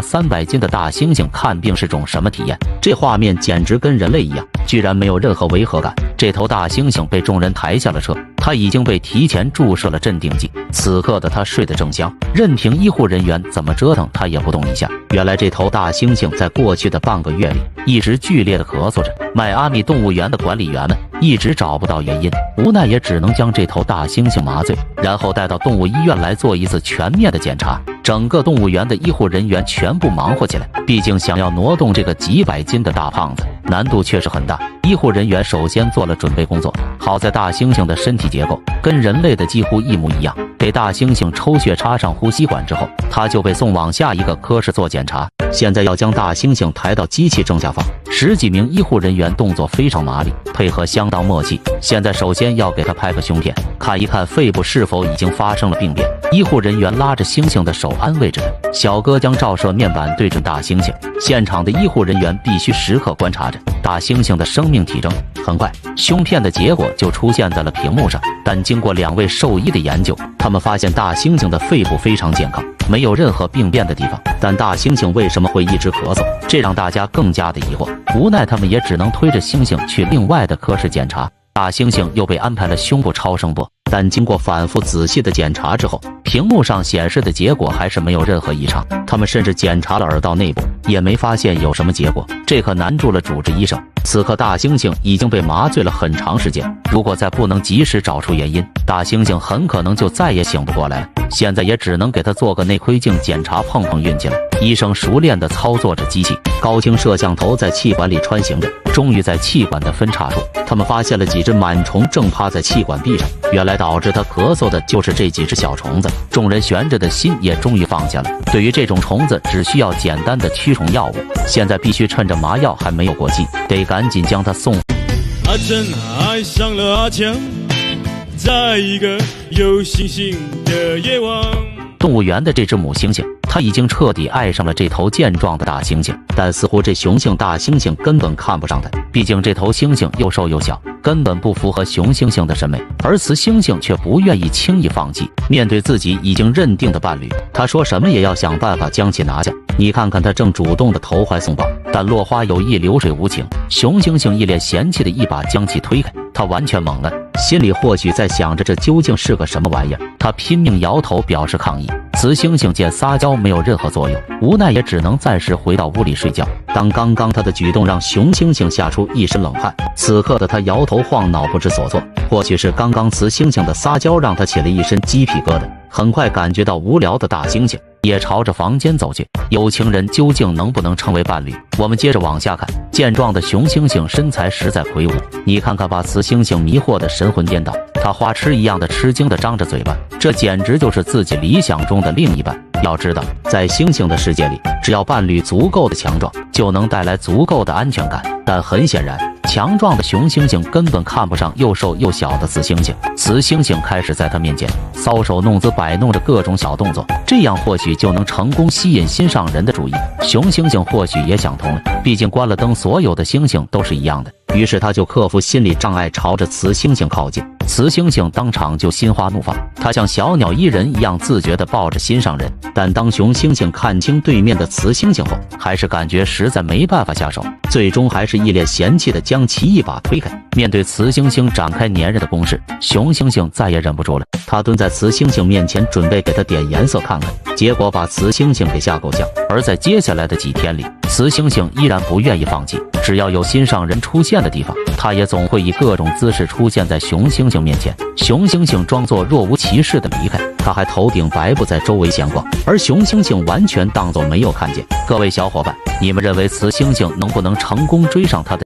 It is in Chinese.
300斤的大猩猩看病是种什么体验？这画面简直跟人类一样，居然没有任何违和感。这头大猩猩被众人抬下了车，它已经被提前注射了镇定剂。此刻的它睡得正香，任凭医护人员怎么折腾，它也不动一下。原来这头大猩猩在过去的半个月里一直剧烈的咳嗽着。迈阿密动物园的管理员们一直找不到原因，无奈也只能将这头大猩猩麻醉，然后带到动物医院来做一次全面的检查。整个动物园的医护人员全部忙活起来，毕竟想要挪动这个几百斤的大胖子，难度确实很大。医护人员首先做了准备工作，好在大猩猩的身体结构跟人类的几乎一模一样，给大猩猩抽血插上呼吸管之后，他就被送往下一个科室做检查。现在要将大猩猩抬到机器正下方，10几名医护人员动作非常麻利，配合相当默契。现在首先要给他拍个胸片，看一看肺部是否已经发生了病变。医护人员拉着猩猩的手安慰着他，小哥将照射面板对准大猩猩，现场的医护人员必须时刻观察着大猩猩的生命体征。很快，胸片的结果就出现在了屏幕上，但经过2位兽医的研究，他们发现大猩猩的肺部非常健康，没有任何病变的地方。但大猩猩为什么会一直咳嗽？这让大家更加的疑惑。无奈他们也只能推着猩猩去另外的科室检查。大猩猩又被安排了胸部超声波，但经过反复仔细的检查之后，屏幕上显示的结果还是没有任何异常。他们甚至检查了耳道内部，也没发现有什么结果，这可难住了主治医生。此刻大猩猩已经被麻醉了很长时间，如果再不能及时找出原因，大猩猩很可能就再也醒不过来了。现在也只能给他做个内窥镜检查，碰碰运气了。医生熟练地操作着机器，高清摄像头在气管里穿行着，终于在气管的分叉处，他们发现了几只螨虫正趴在气管壁上。原来导致他咳嗽的就是这几只小虫子。众人悬着的心也终于放下了。对于这种虫子，只需要简单的驱虫药物，现在必须趁着麻药还没有过期，得赶紧将它送。阿珍爱上了阿强，在一个有星星的夜晚。动物园的这只母猩猩，它已经彻底爱上了这头健壮的大猩猩，但似乎这雄性大猩猩根本看不上它，毕竟这头猩猩又瘦又小，根本不符合雄猩猩的审美。而雌猩猩却不愿意轻易放弃，面对自己已经认定的伴侣，他说什么也要想办法将其拿下。你看看他正主动的投怀送抱，但落花有意流水无情，雄猩猩一脸嫌弃的一把将其推开，他完全懵了，心里或许在想着这究竟是个什么玩意儿。他拼命摇头表示抗议。雌猩猩见撒娇没有任何作用，无奈也只能暂时回到屋里睡觉。刚刚他的举动让雄猩猩吓出一身冷汗，此刻的他摇头晃脑不知所措，或许是刚刚雌猩猩的撒娇让他起了一身鸡皮疙瘩。很快感觉到无聊的大猩猩也朝着房间走去。有情人究竟能不能成为伴侣？我们接着往下看。健壮的雄猩猩身材实在魁梧，你看看把雌猩猩迷惑的神魂颠倒，他花痴一样的吃惊的张着嘴巴，这简直就是自己理想中的另一半。要知道，在猩猩的世界里，只要伴侣足够的强壮，就能带来足够的安全感。但很显然，强壮的雄猩猩根本看不上又瘦又小的雌猩猩。雌猩猩开始在他面前搔首弄姿，摆弄着各种小动作，这样或许就能成功吸引心上人的注意。雄猩猩或许也想通了，毕竟关了灯，所有的猩猩都是一样的。于是他就克服心理障碍，朝着雌猩猩靠近。雌猩猩当场就心花怒放，它像小鸟依人一样自觉地抱着心上人。但当雄猩猩看清对面的雌猩猩后，还是感觉实在没办法下手，最终还是一脸嫌弃地将其一把推开。面对雌猩猩展开粘人的攻势，雄猩猩再也忍不住了，他蹲在雌猩猩面前，准备给他点颜色看看，结果把雌猩猩给吓够呛。而在接下来的几天里，雌猩猩依然不愿意放弃，只要有心上人出现的地方，他也总会以各种姿势出现在雄猩猩面前。雄猩猩装作若无其事地离开，他还头顶白布在周围闲逛，而雄猩猩完全当作没有看见。各位小伙伴，你们认为雌猩猩能不能成功追上他的